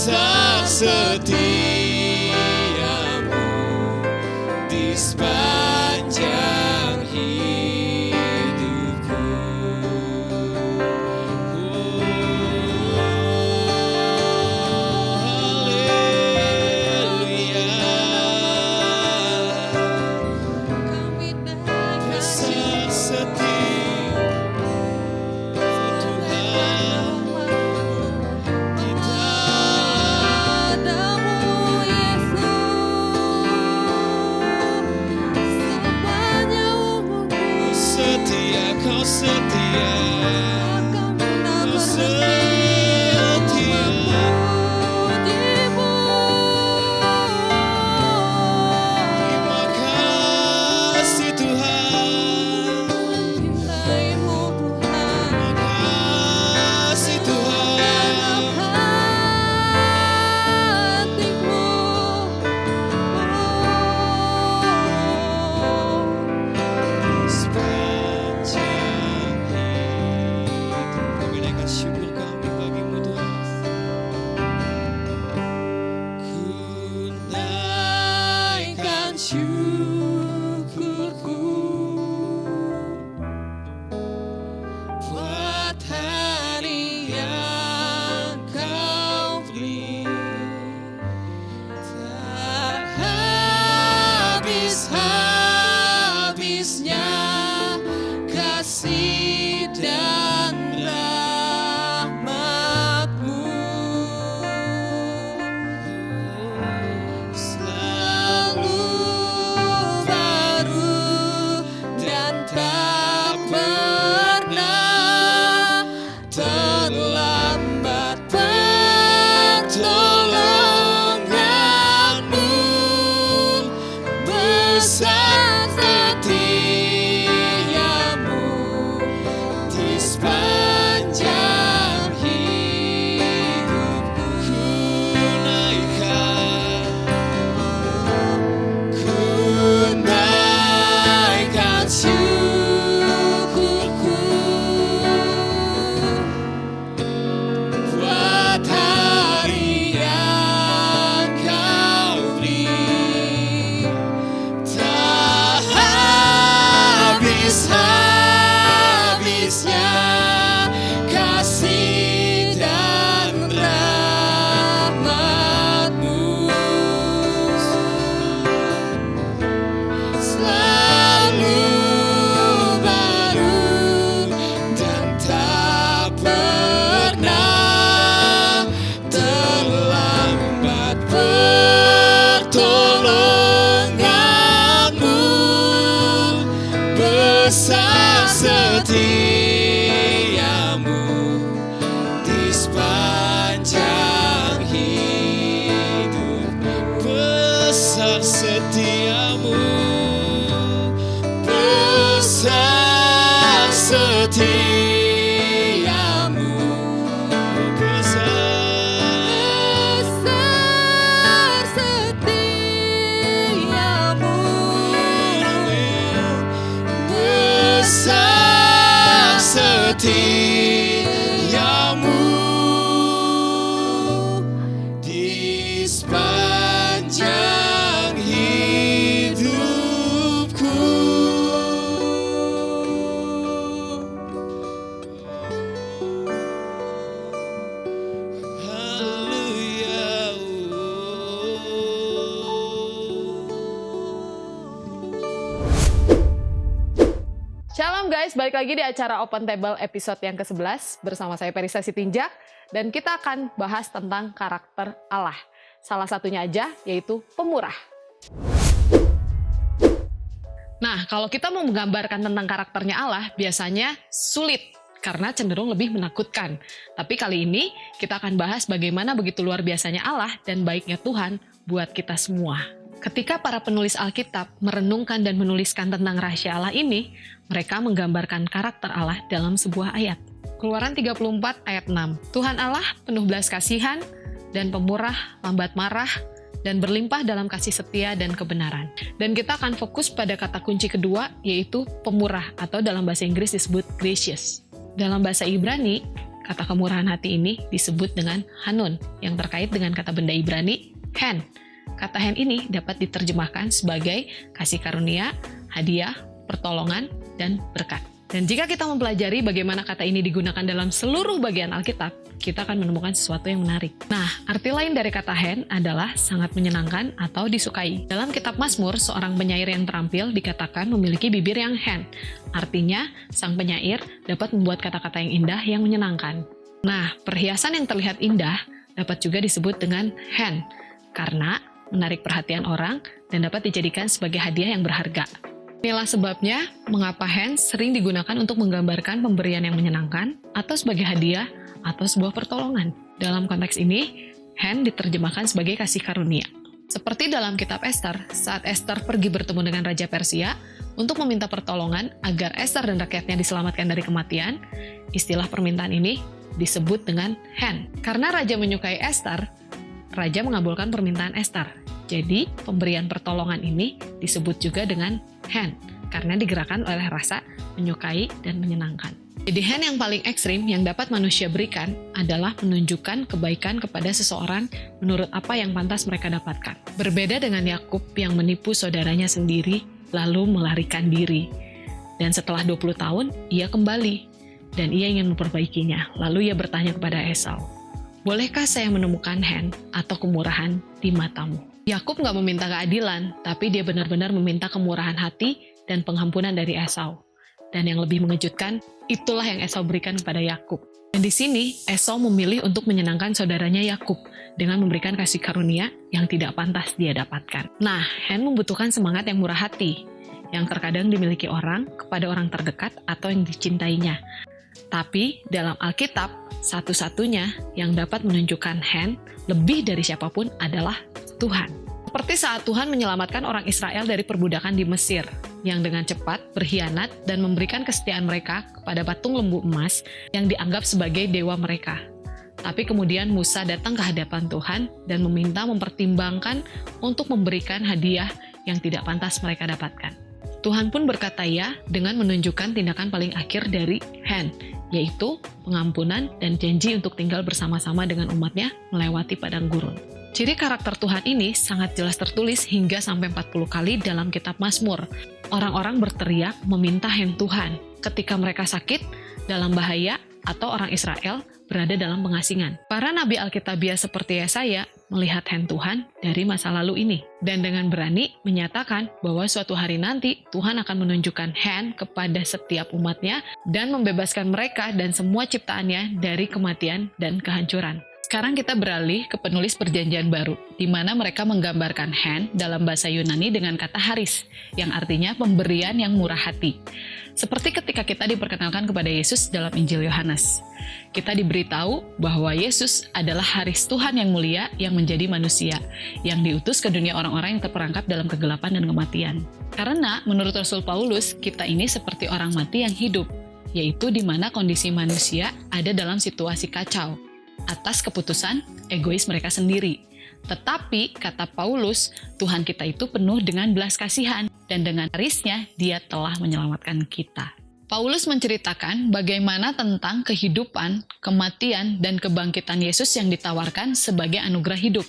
besar setiamu di sepanjang hidupku. Haleluya. Besar setiamu Tuhan di setia, kau setia, kau setia. Terima kasih Tuhan, terima kasih Tuhan. Sepanjang hidup kami naikkan syukur kami bagimu Tuhan. Ku naikkan syukurku buat hari yang kau beri. Tak habis-habisnya kasih dan rahmat-Mu, selalu baru dan tak pernah terlambat. Pertolongan-Mu besar setiamu di sepanjang hidupku. Ku naikkan syukurku buat hari yang kau beri. Tak habis-habisnya kasih dan rahmat-Mu, selalu baru dan tak pernah terlambat. Pertolongan-Mu besar setiamu di sepanjang hidup. Besar setiamu, besar setiamu, besar setiamu. besar setiamu di sepanjang hidupku. Haleluya. Shalom guys, balik lagi di acara Open Table episode yang ke-11 bersama saya Perisa Sitinjak, dan kita akan bahas tentang karakter Allah. Salah satunya aja yaitu pemurah. Nah, kalau kita mau menggambarkan tentang karakternya Allah, biasanya sulit karena cenderung lebih menakutkan. Tapi kali ini kita akan bahas bagaimana begitu luar biasanya Allah dan baiknya Tuhan buat kita semua. Ketika para penulis Alkitab merenungkan dan menuliskan tentang rahasia Allah ini, mereka menggambarkan karakter Allah dalam sebuah ayat. Keluaran 34 ayat 6. Tuhan Allah penuh belas kasihan dan pemurah, lambat marah, dan berlimpah dalam kasih setia dan kebenaran. Dan kita akan fokus pada kata kunci kedua, yaitu pemurah, atau dalam bahasa Inggris disebut gracious. Dalam bahasa Ibrani, kata kemurahan hati ini disebut dengan Hanun, yang terkait dengan kata benda Ibrani, hen. Kata hen ini dapat diterjemahkan sebagai kasih karunia, hadiah, pertolongan, dan berkat. Dan jika kita mempelajari bagaimana kata ini digunakan dalam seluruh bagian Alkitab, kita akan menemukan sesuatu yang menarik. Nah, arti lain dari kata hen adalah sangat menyenangkan atau disukai. Dalam kitab Mazmur, seorang penyair yang terampil dikatakan memiliki bibir yang hen. Artinya, sang penyair dapat membuat kata-kata yang indah yang menyenangkan. Nah, perhiasan yang terlihat indah dapat juga disebut dengan hen, karena menarik perhatian orang dan dapat dijadikan sebagai hadiah yang berharga. Inilah sebabnya mengapa hen sering digunakan untuk menggambarkan pemberian yang menyenangkan atau sebagai hadiah atau sebuah pertolongan. Dalam konteks ini, hen diterjemahkan sebagai kasih karunia. Seperti dalam kitab Ester, saat Ester pergi bertemu dengan Raja Persia untuk meminta pertolongan agar Ester dan rakyatnya diselamatkan dari kematian, istilah permintaan ini disebut dengan hen. Karena Raja menyukai Ester, Raja mengabulkan permintaan Ester. Jadi, pemberian pertolongan ini disebut juga dengan hen, karena digerakkan oleh rasa menyukai dan menyenangkan. Jadi hen yang paling ekstrim yang dapat manusia berikan adalah menunjukkan kebaikan kepada seseorang menurut apa yang pantas mereka dapatkan. Berbeda dengan Yakub yang menipu saudaranya sendiri lalu melarikan diri. Dan setelah 20 tahun, ia kembali dan ia ingin memperbaikinya. Lalu ia bertanya kepada Esau, "Bolehkah saya menemukan hen atau kemurahan di matamu?" Yakub nggak meminta keadilan, tapi dia benar-benar meminta kemurahan hati dan pengampunan dari Esau. Dan yang lebih mengejutkan, itulah yang Esau berikan kepada Yakub. Dan di sini, Esau memilih untuk menyenangkan saudaranya Yakub dengan memberikan kasih karunia yang tidak pantas dia dapatkan. Nah, hen membutuhkan semangat yang murah hati, yang terkadang dimiliki orang kepada orang terdekat atau yang dicintainya. Tapi, dalam Alkitab, satu-satunya yang dapat menunjukkan hen lebih dari siapapun adalah Tuhan. Seperti saat Tuhan menyelamatkan orang Israel dari perbudakan di Mesir, yang dengan cepat berkhianat dan memberikan kesetiaan mereka kepada patung lembu emas yang dianggap sebagai dewa mereka. Tapi kemudian Musa datang ke hadapan Tuhan dan meminta mempertimbangkan untuk memberikan hadiah yang tidak pantas mereka dapatkan. Tuhan pun berkata ya dengan menunjukkan tindakan paling akhir dari hen, yaitu pengampunan dan janji untuk tinggal bersama-sama dengan umatnya melewati padang gurun. Ciri karakter Tuhan ini sangat jelas tertulis hingga sampai 40 kali dalam kitab Mazmur. Orang-orang berteriak meminta hen Tuhan ketika mereka sakit, dalam bahaya, atau orang Israel berada dalam pengasingan. Para nabi Alkitabiah seperti Yesaya melihat hen Tuhan dari masa lalu ini. Dan dengan berani menyatakan bahwa suatu hari nanti Tuhan akan menunjukkan hen kepada setiap umatnya dan membebaskan mereka dan semua ciptaannya dari kematian dan kehancuran. Sekarang kita beralih ke penulis Perjanjian Baru, di mana mereka menggambarkan hen dalam bahasa Yunani dengan kata haris, yang artinya pemberian yang murah hati. Seperti ketika kita diperkenalkan kepada Yesus dalam Injil Yohanes. Kita diberitahu bahwa Yesus adalah haris Tuhan yang mulia yang menjadi manusia, yang diutus ke dunia orang-orang yang terperangkap dalam kegelapan dan kematian. Karena menurut Rasul Paulus, kita ini seperti orang mati yang hidup, yaitu di mana kondisi manusia ada dalam situasi kacau atas keputusan egois mereka sendiri. Tetapi, kata Paulus, Tuhan kita itu penuh dengan belas kasihan, dan dengan harisnya dia telah menyelamatkan kita. Paulus menceritakan bagaimana tentang kehidupan, kematian, dan kebangkitan Yesus yang ditawarkan sebagai anugerah hidup,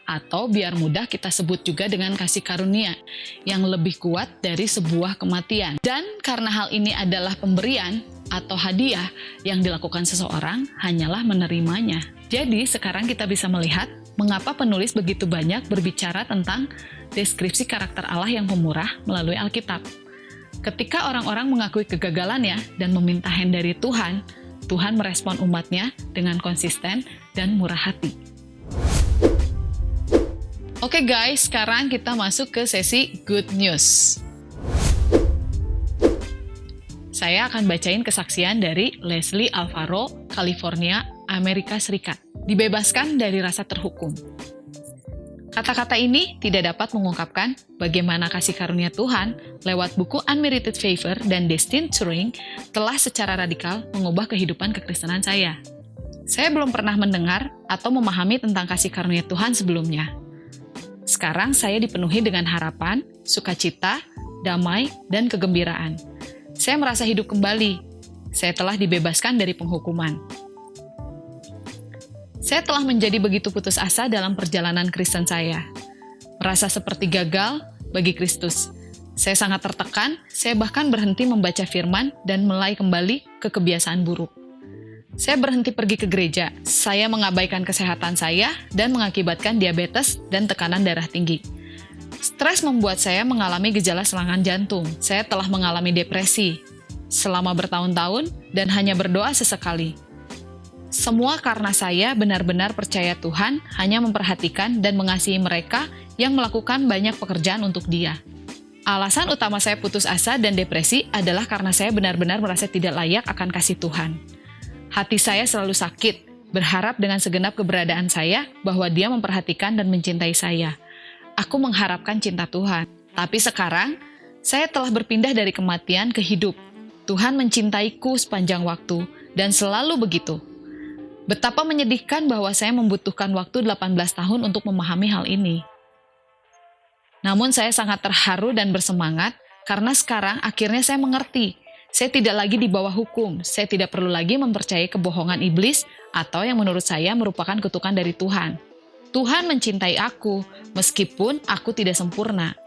atau biar mudah kita sebut juga dengan kasih karunia, yang lebih kuat dari sebuah kematian. Dan karena hal ini adalah pemberian, atau hadiah yang dilakukan seseorang hanyalah menerimanya. Jadi sekarang kita bisa melihat mengapa penulis begitu banyak berbicara tentang deskripsi karakter Allah yang pemurah melalui Alkitab. Ketika orang-orang mengakui kegagalannya dan meminta hen dari Tuhan, Tuhan merespon umatnya dengan konsisten dan murah hati. Oke guys, sekarang kita masuk ke sesi Good News. Saya akan bacain kesaksian dari Leslie Alvaro, California, Amerika Serikat. Dibebaskan dari rasa terhukum. Kata-kata ini tidak dapat mengungkapkan bagaimana kasih karunia Tuhan lewat buku Unmerited Favor dan Destined to Reign telah secara radikal mengubah kehidupan kekristenan saya. Saya belum pernah mendengar atau memahami tentang kasih karunia Tuhan sebelumnya. Sekarang saya dipenuhi dengan harapan, sukacita, damai, dan kegembiraan. Saya merasa hidup kembali. Saya telah dibebaskan dari penghukuman. Saya telah menjadi begitu putus asa dalam perjalanan Kristen saya. Merasa seperti gagal bagi Kristus. Saya sangat tertekan, saya bahkan berhenti membaca firman dan mulai kembali ke kebiasaan buruk. Saya berhenti pergi ke gereja, saya mengabaikan kesehatan saya dan mengakibatkan diabetes dan tekanan darah tinggi. Stres membuat saya mengalami gejala serangan jantung. Saya telah mengalami depresi selama bertahun-tahun dan hanya berdoa sesekali. Semua karena saya benar-benar percaya Tuhan hanya memperhatikan dan mengasihi mereka yang melakukan banyak pekerjaan untuk Dia. Alasan utama saya putus asa dan depresi adalah karena saya benar-benar merasa tidak layak akan kasih Tuhan. Hati saya selalu sakit, berharap dengan segenap keberadaan saya bahwa Dia memperhatikan dan mencintai saya. Aku mengharapkan cinta Tuhan. Tapi sekarang, saya telah berpindah dari kematian ke hidup. Tuhan mencintaiku sepanjang waktu, dan selalu begitu. Betapa menyedihkan bahwa saya membutuhkan waktu 18 tahun untuk memahami hal ini. Namun saya sangat terharu dan bersemangat karena sekarang akhirnya saya mengerti. Saya tidak lagi di bawah hukum. Saya tidak perlu lagi mempercayai kebohongan iblis atau yang menurut saya merupakan kutukan dari Tuhan. Tuhan mencintai aku meskipun aku tidak sempurna.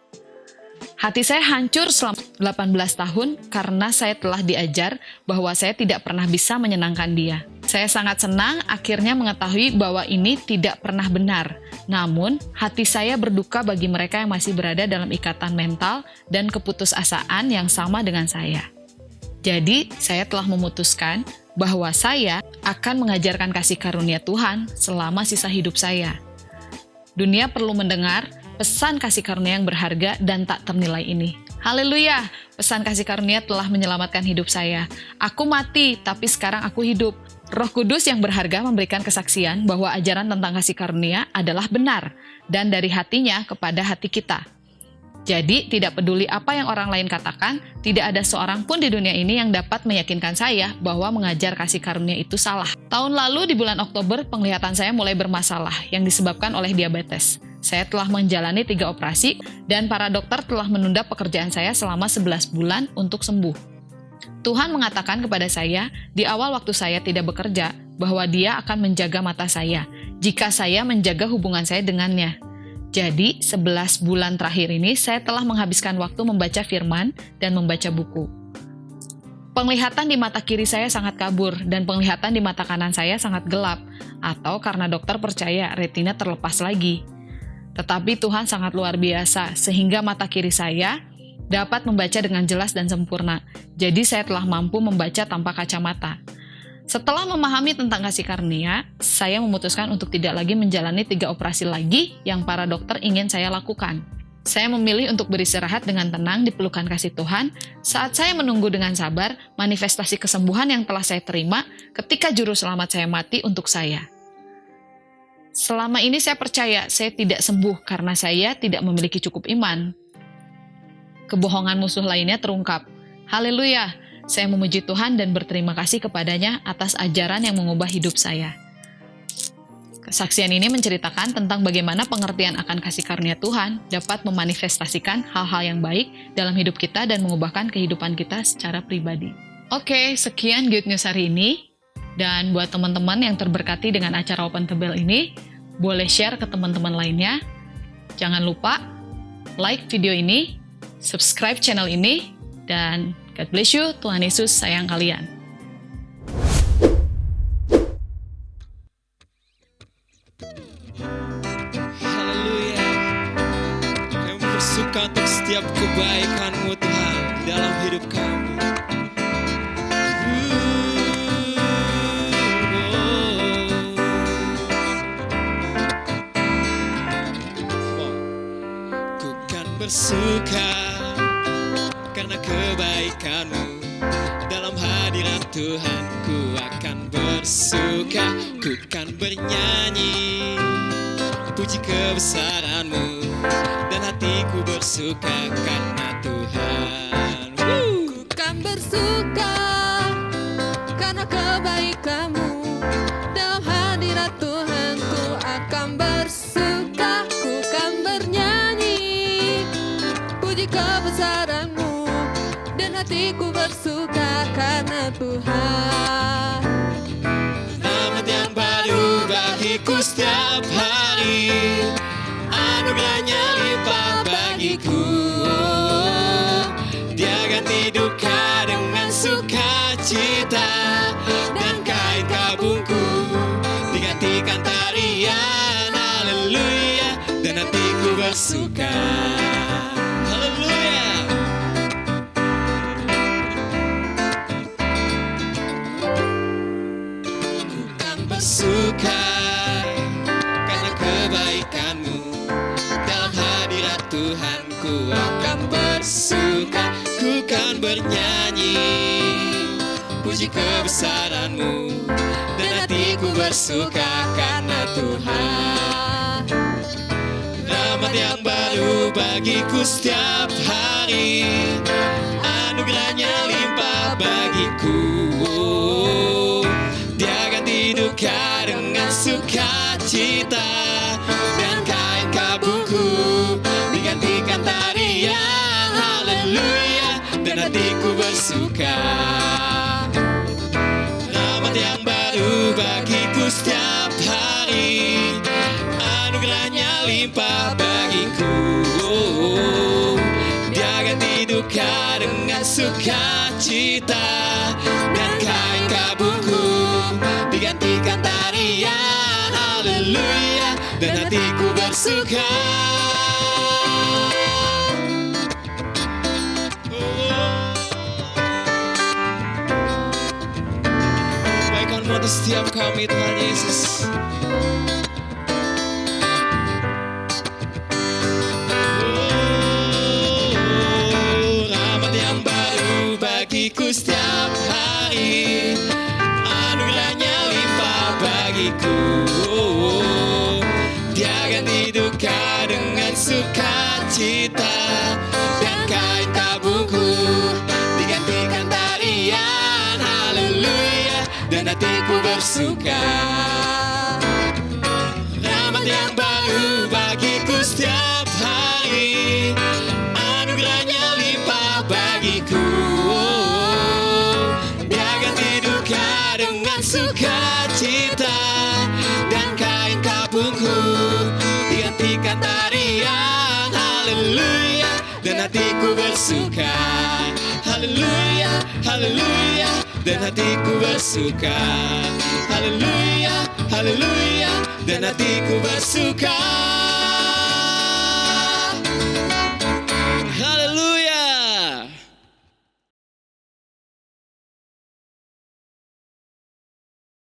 Hati saya hancur selama 18 tahun karena saya telah diajar bahwa saya tidak pernah bisa menyenangkan Dia. Saya sangat senang akhirnya mengetahui bahwa ini tidak pernah benar. Namun, hati saya berduka bagi mereka yang masih berada dalam ikatan mental dan keputusasaan yang sama dengan saya. Jadi, saya telah memutuskan bahwa saya akan mengajarkan kasih karunia Tuhan selama sisa hidup saya. Dunia perlu mendengar pesan kasih karunia yang berharga dan tak ternilai ini. Haleluya! Pesan kasih karunia telah menyelamatkan hidup saya. Aku mati, tapi sekarang aku hidup. Roh Kudus yang berharga memberikan kesaksian bahwa ajaran tentang kasih karunia adalah benar dan dari hatinya kepada hati kita. Jadi, tidak peduli apa yang orang lain katakan, tidak ada seorang pun di dunia ini yang dapat meyakinkan saya bahwa mengajar kasih karunia itu salah. Tahun lalu di bulan Oktober, penglihatan saya mulai bermasalah yang disebabkan oleh diabetes. Saya telah menjalani 3 operasi dan para dokter telah menunda pekerjaan saya selama 11 bulan untuk sembuh. Tuhan mengatakan kepada saya di awal waktu saya tidak bekerja bahwa Dia akan menjaga mata saya jika saya menjaga hubungan saya dengannya. Jadi 11 bulan terakhir ini saya telah menghabiskan waktu membaca firman dan membaca buku. Penglihatan di mata kiri saya sangat kabur dan penglihatan di mata kanan saya sangat gelap atau karena dokter percaya retina terlepas lagi. Tetapi Tuhan sangat luar biasa, sehingga mata kiri saya dapat membaca dengan jelas dan sempurna. Jadi saya telah mampu membaca tanpa kacamata. Setelah memahami tentang kasih karunia, saya memutuskan untuk tidak lagi menjalani 3 operasi lagi yang para dokter ingin saya lakukan. Saya memilih untuk beristirahat dengan tenang di pelukan kasih Tuhan saat saya menunggu dengan sabar manifestasi kesembuhan yang telah saya terima ketika juru selamat saya mati untuk saya. Selama ini saya percaya saya tidak sembuh karena saya tidak memiliki cukup iman. Kebohongan musuh lainnya terungkap. Haleluya! Saya memuji Tuhan dan berterima kasih kepadanya atas ajaran yang mengubah hidup saya. Kesaksian ini menceritakan tentang bagaimana pengertian akan kasih karunia Tuhan dapat memanifestasikan hal-hal yang baik dalam hidup kita dan mengubahkan kehidupan kita secara pribadi. Oke, sekian Good News hari ini. Dan buat teman-teman yang terberkati dengan acara Open Tebel ini, boleh share ke teman-teman lainnya. Jangan lupa like video ini, subscribe channel ini, dan God bless you, Tuhan Yesus sayang kalian. Haleluya. Kami bersuka untuk setiap kebaikan-Mu Tuhan dalam hidup kami. Ku kan bersuka karena kebaikan-Mu dalam hadirat Tuhan. Ku akan bersuka, ku kan bernyanyi puji kebesaran-Mu dan hatiku bersuka karena Tuhan. Ku kan bersuka karena kebaikan-Mu dalam hadirat Tuhan. Ku akan bersuka, ku kan bernyanyi puji kebesaran-Mu dan hatiku bersuka karena Tuhan. Selamat yang baru bagi bagiku setiap hari, anugerahnya limpah bagiku. Dia ganti duka dengan sukacita, dan kain kabungku digantikan tarian. Haleluya, dan hatiku bersuka. Haleluya. Ku kan bersuka karena kebaikanmu. Dalam hadirat Tuhan ku akan bersuka. Ku kan bernyanyi puji kebesaran-Mu, dan hatiku bersuka karena Tuhan. Rahmat yang baru bagiku setiap hari, anugerahnya limpah bagiku. Dia ganti duka dengan sukacita, dan kain kabungku digantikan tarian. Haleluya, dan hatiku bersuka. Rahmat yang baru bagiku setiap hari, anugerahnya limpah bagiku. Dia ganti duka dengan sukacita, dan kain kabungku digantikan tarian. Haleluya, dan hatiku bersuka. Kebaikan-Mu atas setiap kami, Tuhan Yesus. Rahmat yang baru bagiku setiap hari, anugerahnya limpah bagiku. Dia ganti duka dengan sukacita, dan kain kabungku digantikan tarian. Haleluya, dan hatiku bersuka. Rahmat yang baru bagiku setiap hari, anugerahnya limpah bagiku. Dia ganti duka dengan sukacita, dan kain kabungku digantikan tarian. Haleluya, dan hatiku bersuka. Haleluya, haleluya, dan hatiku bersuka. Haleluya, haleluya, dan hatiku bersuka.